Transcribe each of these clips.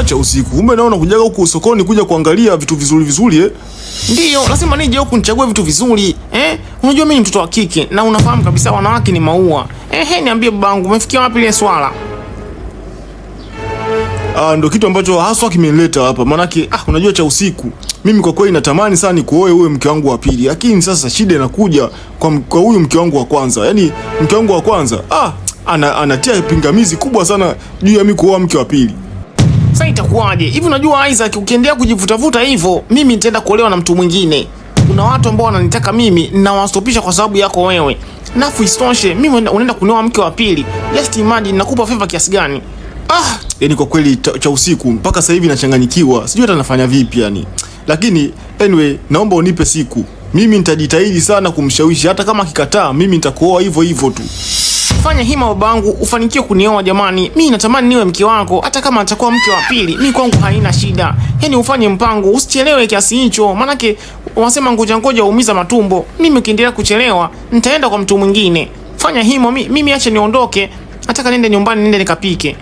cha usiku. Kumbe naona kujaga huku sokoni kuja kuangalia vitu vizuri vizuri eh? Ndio, lazima nije huku nichague vitu vizuri. Unajua mimi ni mtoto wa kike na unafahamu kabisa wanawake ni maua. Niambie babangu, umefikia wapi ile swala? Ndio kitu ambacho haswa kimenileta hapa. Manake unajua cha usiku. Mimi kwa kweli natamani sana nikuoe uwe mke wangu wa pili. Lakini sasa shida inakuja kwa huyu mke wangu wa kwanza. Yaani mke wangu wa kwanza anatia pingamizi kubwa sana juu ya mimi kuoa mke wa pili. Sasa itakuwaje? Hivi unajua Isaac, ukiendelea kujivutavuta hivyo, mimi nitaenda kuolewa na mtu mwingine. Kuna watu ambao wananitaka mimi na wastopisha kwa sababu yako wewe. Nafu isitoshe, mimi unaenda kunioa mke wa pili. Just imagine nakupa favor kiasi gani? Yaani kwa kweli cha usiku mpaka sasa hivi nachanganyikiwa. Sijui hata nafanya vipi yani. Lakini anyway, naomba unipe siku. Mimi nitajitahidi sana kumshawishi, hata kama akikataa mimi nitakuoa hivyo hivyo tu. Fanya hima babangu, ufanikiwe kunioa jamani. Mimi natamani niwe mke wako, hata kama atakuwa mke wa pili. Mimi kwangu haina shida. Yaani ufanye mpango, usichelewe kiasi hicho. Manake wanasema ngoja uumiza matumbo. Mimi ukiendelea kuchelewa, nitaenda kwa mtu mwingine. Fanya hima, mimi acha niondoke. Nataka niende nyumbani, niende nikapike.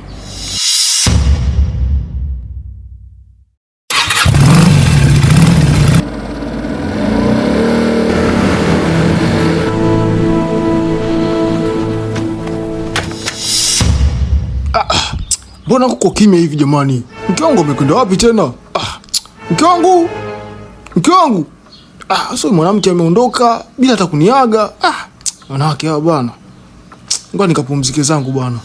Mbona kuko kimya hivi jamani? Mke wangu amekwenda wapi tena? Mke wangu. Sio mwanamke ameondoka bila hata kuniaga. Wanawake hao bwana. Ngoja nikapumzike zangu bwana.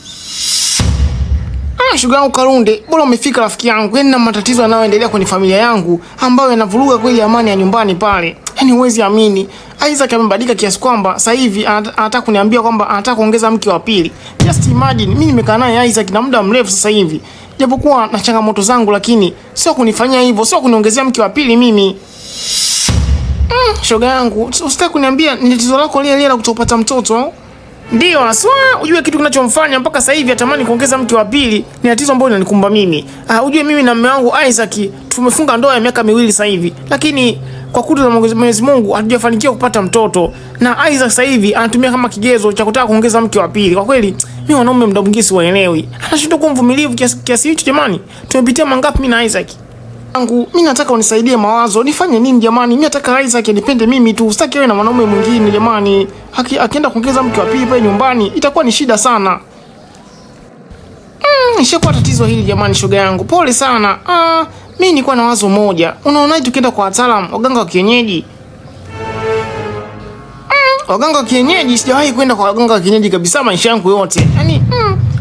Shoga yangu Karunde, bora umefika rafiki yangu. Yaani na matatizo yanayoendelea kwenye familia yangu ambayo yanavuruga kweli amani ya nyumbani pale. Yaani huwezi amini. Isaac amebadilika kiasi kwamba sasa hivi anataka kuniambia kwamba anataka kuongeza mke wa pili. Just imagine, mimi nimekaa naye Isaac na muda mrefu sasa hivi. Japokuwa na changamoto zangu, lakini sio kunifanyia hivyo, sio kuniongezea mke wa pili mimi. Shoga yangu, usitaki kuniambia ni tatizo lako lile la kutopata mtoto? Ndio, aswa ujue kitu kinachomfanya mpaka sasa hivi atamani kuongeza mke wa pili ni tatizo ambalo linanikumba mimi. Ujue mimi na mume wangu Isaac tumefunga ndoa ya miaka 2 sasa hivi, lakini kwa kutu za Mwenyezi Mungu hatujafanikiwa kupata mtoto. Na Isaac sasa hivi anatumia kama kigezo cha kutaka kuongeza mke wa pili. Kwa kweli mimi wanaume muda mwingine siwaelewi. Anashindwa kuwa mvumilivu kiasi hicho jamani. Tumepitia mangapi mimi na Isaac? Mimi nataka unisaidie mawazo. Nifanye nini jamani? Mimi nataka Isaac anipende mimi tu. Sitaki awe na mwanaume mwingine jamani. Akienda kuongeza mke wa pili pale nyumbani itakuwa ni shida sana. Nishakuwa tatizo hili jamani, shoga yangu. Pole sana. Mimi nilikuwa na wazo moja. Unaonaje tukienda kwa wataalamu, waganga wa kienyeji? Waganga wa kienyeji, sijawahi kwenda kwa waganga wa kienyeji kabisa maisha yangu yote. Yaani,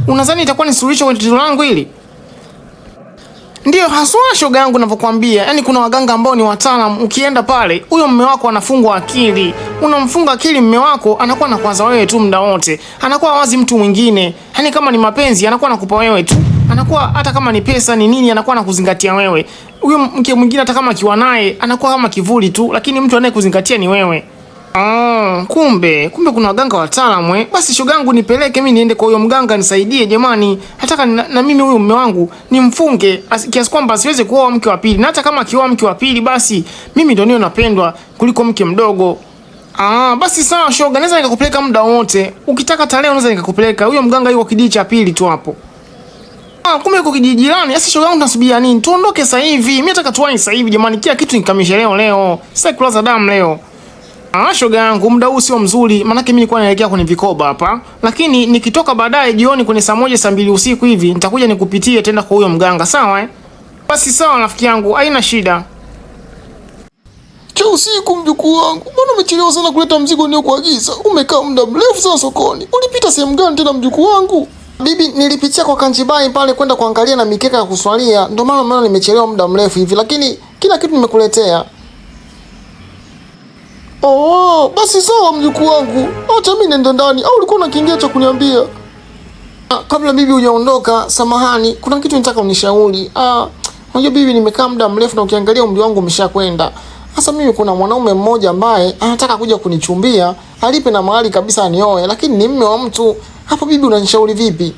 unadhani itakuwa ni suluhisho kwa tatizo langu hili? Ndio haswa shoga yangu ninavyokuambia. Yaani kuna waganga ambao ni wataalamu, ukienda pale, huyo mume wako anafungwa akili. Unamfunga akili mume wako, anakuwa anakwaza wewe tu muda wote. Anakuwa wazi mtu mwingine. Yaani kama ni mapenzi, anakuwa anakupa wewe tu. Anakuwa hata kama ni pesa ni nini, anakuwa anakuzingatia wewe. Huyo mke mwingine hata kama akiwa naye, anakuwa kama kivuli tu, lakini mtu anayekuzingatia ni wewe. Kumbe kuna waganga wataalamu. Basi shoga yangu nipeleke mimi niende kwa huyo mganga nisaidie jamani. Nataka na mimi huyo mume wangu nimfunge kiasi kwamba asiweze kuoa mke wa pili. Na hata kama akioa mke wa pili basi mimi ndio niyo napendwa kuliko mke mdogo. Basi sawa shoga, naweza nikakupeleka muda wote. Ukitaka tarehe unaweza nikakupeleka. Huyo mganga yuko kijiji cha pili tu hapo. Kumbe yuko kijiji jirani. Sasa shoga yangu tunasubiria nini? Tuondoke sasa hivi. Mimi nataka tuwahi sasa hivi jamani. Kila kitu nikamilishe leo. Sasa kulaza damu leo. Shoga yangu muda huu sio mzuri, maana mimi nilikuwa naelekea kwenye vikoba hapa. Lakini nikitoka baadaye jioni kwenye saa 1 saa 2 usiku hivi nitakuja nikupitie tena kwa huyo mganga, sawa Basi sawa rafiki yangu, haina shida. Cha usiku mjukuu wangu, mbona umechelewa sana kuleta mzigo niliokuagiza? Umekaa muda mrefu sana sokoni. Ulipita sehemu gani tena mjukuu wangu? Bibi, nilipitia kwa Kanjibai pale kwenda kuangalia na mikeka ya kuswalia. Ndio maana nimechelewa muda mrefu hivi, lakini kila kitu nimekuletea. Basi sawa mjukuu wangu. Acha mimi nenda ndani, au ulikuwa unakiingia cha kuniambia? Kabla bibi hujaondoka, samahani, kuna kitu nataka unishauri. Unajua bibi, nimekaa muda mrefu na ukiangalia umri wangu umeshakwenda. Sasa mimi kuna mwanaume mmoja ambaye anataka kuja kunichumbia, alipe na mahali kabisa anioe, lakini ni mume wa mtu. Hapo bibi unanishauri vipi?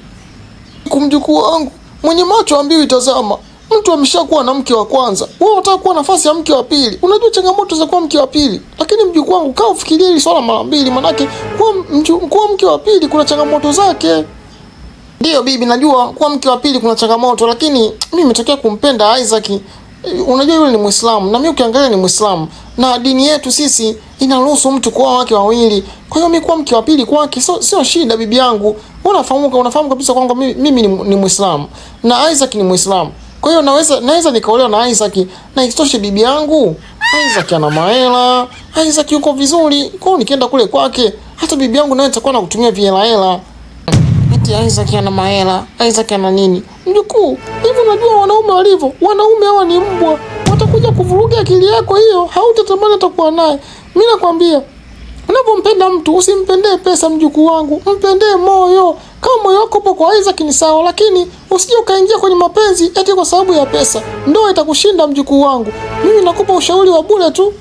Kumjukuu wangu, mwenye macho ambiwi tazama. Mtu ameshakuwa na mke wa kwanza. Wewe unataka kuwa nafasi ya mke wa pili. Unajua changamoto za kuwa mke wa pili. Lakini mjukuu wangu, kaa ufikirie hili swala mara mbili, manake kuwa mke wa pili kuna changamoto zake. Ndio bibi, najua kuwa mke wa pili kuna changamoto, lakini mimi nimetokea kumpenda Isaac. Unajua yule ni Muislamu na mimi ukiangalia ni Muislamu, na dini yetu sisi inaruhusu mtu kuoa wake wawili. Kwa hiyo mimi kuwa mke wa pili kwake sio shida bibi yangu. Unafahamu kabisa kwamba mimi ni Muislamu na Isaac ni Muislamu. Kwa hiyo naweza nikaolewa na Isaac, na isitoshe bibi yangu Isaac ana mahela, Isaac yuko vizuri. Kwa hiyo nikienda kule kwake hata bibi yangu naye atakuwa na kutumia hela. Eti Isaac ana mahela, Isaac ana nini? Mjukuu, hivi unajua wanaume walivyo? Wanaume hawa ni mbwa. Watakuja kuvuruga akili yako, hiyo hautatamani atakuwa naye. Mimi nakwambia, unapompenda mtu usimpendee pesa mjukuu wangu, mpendee moyo. Kama moyo wako upo kwa Isaac ni sawa, lakini usije ukaingia kwenye mapenzi eti kwa sababu ya pesa. Ndoa itakushinda mjukuu wangu. Mimi nakupa ushauri wa bure tu.